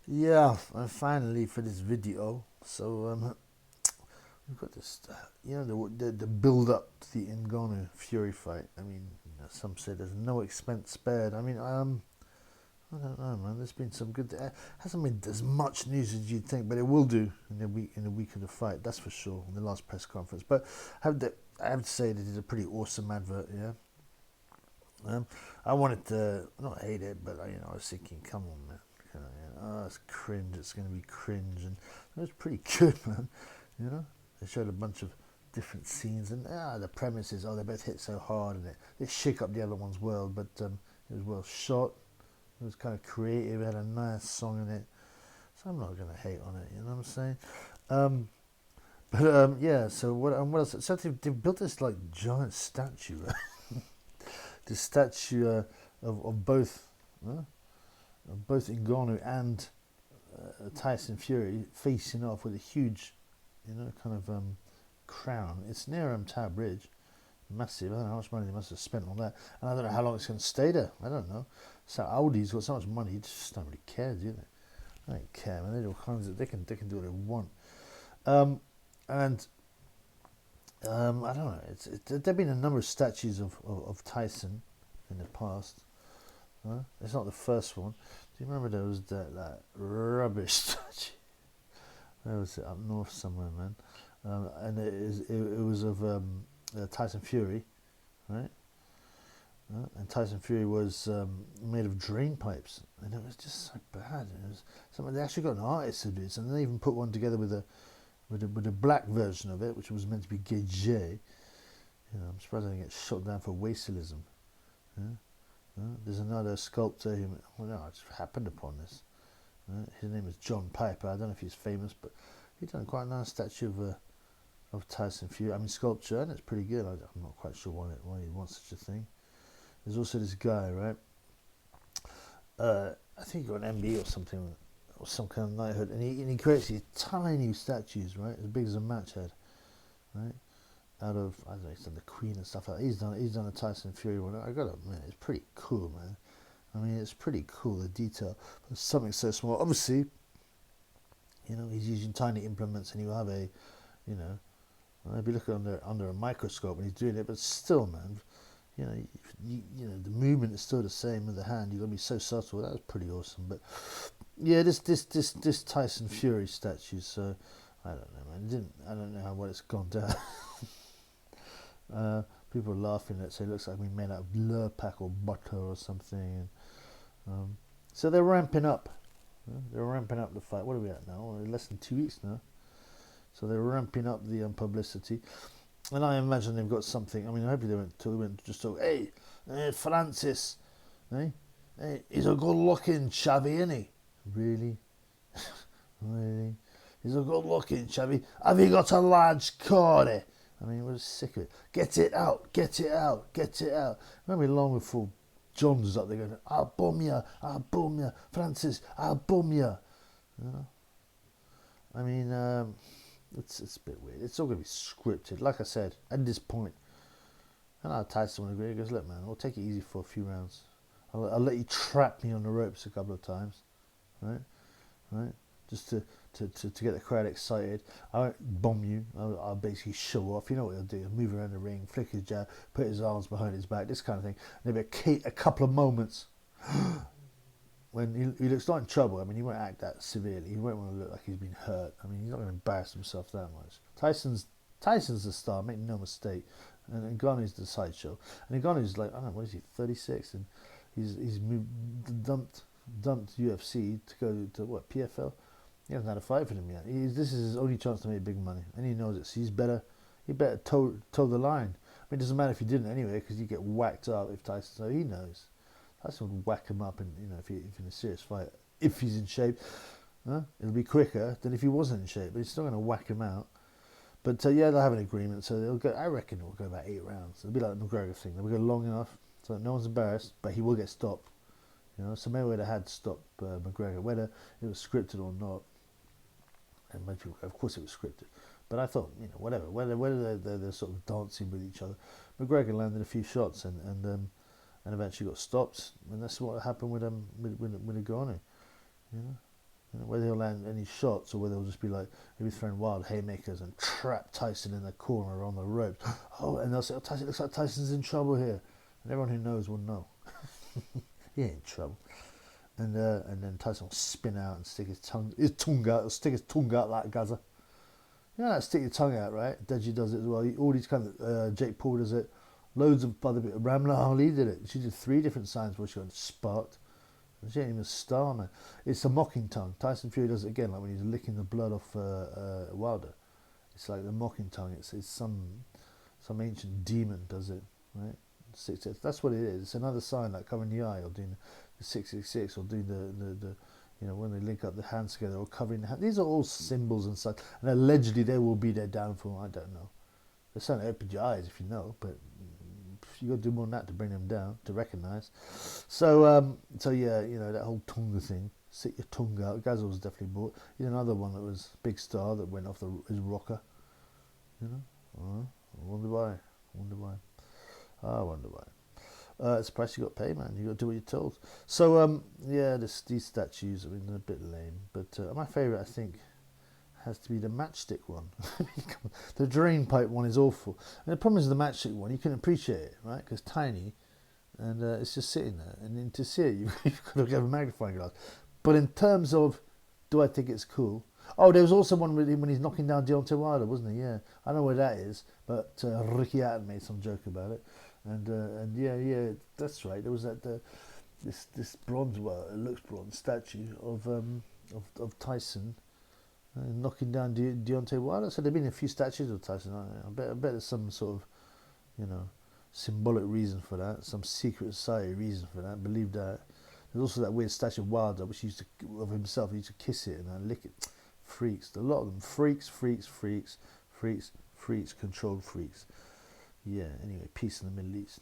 Yeah, and finally for this video, so we've got this, the build up to the Ngannou Fury fight. I mean, some say there's no expense spared. I mean, I don't know, man. There's been some good. Hasn't been as much news as you'd think, but it will do in the week of the fight. That's for sure. In the last press conference, but I have to say they did a pretty awesome advert. Yeah. I wanted to not hate it, but I was thinking, come on, man. It's cringe. It's going to be cringe, and it was pretty good, man. They showed a bunch of different scenes, and the premise is, they both hit so hard, and they shake up the other one's world, but it was well shot. It was kind of creative. It had a nice song in it, so I'm not going to hate on it. You know what I'm saying? Um, but yeah. So what else? So they've built this like giant statue, the statue of both Ngannou and Tyson Fury facing off with a huge, kind of crown. It's near Tower Bridge, massive. I don't know how much money they must have spent on that, and I don't know how long it's going to stay there. I don't know. So Audi's got so much money, you just don't really care, do they? They don't care, man. They do all kinds of. They can do what they want. And I don't know. There've been a number of statues of Tyson in the past. It's not the first one. Do you remember there was that rubbish statue? Where was it? Up north somewhere, man. And it was of Tyson Fury, right? And Tyson Fury was made of drain pipes, and it was just so bad. It was something they actually got an artist to do it, and they even put one together with a black version of it, which was meant to be gay. I'm surprised I didn't get shot down for racialism. Yeah? There's another sculptor who, I just happened upon this. His name is John Piper. I don't know if he's famous, but he done quite a nice statue of Tyson Fury. I mean, sculpture, and it's pretty good. I'm not quite sure why he wants such a thing. There's also this guy, right? I think he got an MBE or something, or some kind of knighthood, and he creates these tiny statues, right, as big as a match head, right? Out of, I don't know, he's done the Queen and stuff like that. He's done a Tyson Fury one. I gotta admit, it's pretty cool, man. I mean, it's pretty cool, the detail. But something so small. Obviously, he's using tiny implements, and he'll have you know, maybe look under a microscope when he's doing it. But still, man, the movement is still the same with the hand. You've got to be so subtle. That was pretty awesome. But yeah, this Tyson Fury statue. So I don't know, man. I don't know how well it's gone down. People are laughing. Let's say it looks like we made out of Lurpak or butter or something. So they're ramping up. They're ramping up the fight. What are we at now? Less than 2 weeks now. So they're ramping up the publicity. And I imagine they've got something. I mean, hopefully they went just talk, hey, Francis, hey, he's a good-looking chavvy, isn't he? Really? Really? He's a good-looking chavvy. Have you got a large cordy? I mean, we're sick of it. Get it out, get it out, get it out. It won't be long before John's is up there going, I'll bum ya, Francis, I'll bum ya. I mean, it's a bit weird. It's all going to be scripted. Like I said, at this point, and I'll Tyson would agree. He goes, look, man, we'll take it easy for a few rounds. I'll let you trap me on the ropes a couple of times, right? Right? Just to get the crowd excited. I won't bomb you. I'll basically show off. You know what he'll do? He'll move around the ring, flick his jab, put his arms behind his back, this kind of thing. And there'll be a couple of moments when he looks not in trouble. I mean, he won't act that severely. He won't want to look like he's been hurt. I mean, he's not going to embarrass himself that much. Tyson's the star, make no mistake. And Ngannou's the sideshow. And Ngannou's like, I don't know, what is he, 36? And he's dumped UFC to go to what, PFL? He hasn't had a fight for him yet. This is his only chance to make big money, and he knows it. So he better toe the line. I mean, it doesn't matter if he didn't anyway, because you get whacked up if Tyson. So he knows. Tyson would whack him up, and if in a serious fight, if he's in shape, it'll be quicker than if he wasn't in shape. But he's still going to whack him out. But yeah, they'll have an agreement. So they'll go. I reckon it will go about 8 rounds. It'll be like the McGregor thing. They'll go long enough so that no one's embarrassed, but he will get stopped. So Mayweather had stopped McGregor, whether it was scripted or not. And most people, of course, it was scripted. But I thought, whatever, whether they're sort of dancing with each other. McGregor landed a few shots and eventually got stopped, and that's what happened with Ngannou. You know, whether he'll land any shots or whether he'll just be like maybe throwing wild haymakers and trap Tyson in the corner on the ropes. Oh, and they'll say, "Oh, Tyson, looks like Tyson's in trouble here," and everyone who knows will know he ain't in trouble. And then Tyson will spin out and stick his tongue out. He'll stick his tongue out like Gaza. You know that stick your tongue out, right? Deji does it as well. All these kind of Jake Paul does it. Loads of other people. Ramla Ali did it. She did 3 different signs where she got sparked. She ain't even a star, man. It's a mocking tongue. Tyson Fury does it again, like when he's licking the blood off Wilder. It's like the mocking tongue. It's some ancient demon does it, right? 666. That's what it is. It's another sign, like covering the eye or doing the 666 or doing the you know, when they link up the hands together or covering the hand. These are all symbols and such. And allegedly they will be their downfall. I don't know. They're starting to open your eyes if you know, but you got to do more than that to bring them down, to recognise. So yeah, you know, that whole tongue thing. Stick your tongue out. Gazel was definitely bought. He's another one that was big star that went off his rocker. You know? I wonder why. I wonder why. It's the price you got to pay, man. You got to do what you're told. So yeah, these statues, I mean, they're a bit lame. But my favourite, I think, has to be the matchstick one. The drain pipe one is awful. And the problem is the matchstick one, you can appreciate it, right? Because it's tiny, and it's just sitting there. And then to see it, you've got to have a magnifying glass. But in terms of, do I think it's cool? Oh, there was also one with him when he's knocking down Deontay Wilder, wasn't he? Yeah, I know where that is, but Ricky Hatton made some joke about it. And yeah, that's right. There was that this bronze, well, it looks bronze statue of Tyson knocking down Deontay Wilder. So there've been a few statues of Tyson. I bet there's some sort of, you know, symbolic reason for that, some secret society reason for that. Believe that. There's also that weird statue of Wilder, which he used to, of himself. He used to kiss it and lick it. Freaks. A lot of them. Freaks. Controlled freaks. Yeah. Anyway, peace in the Middle East.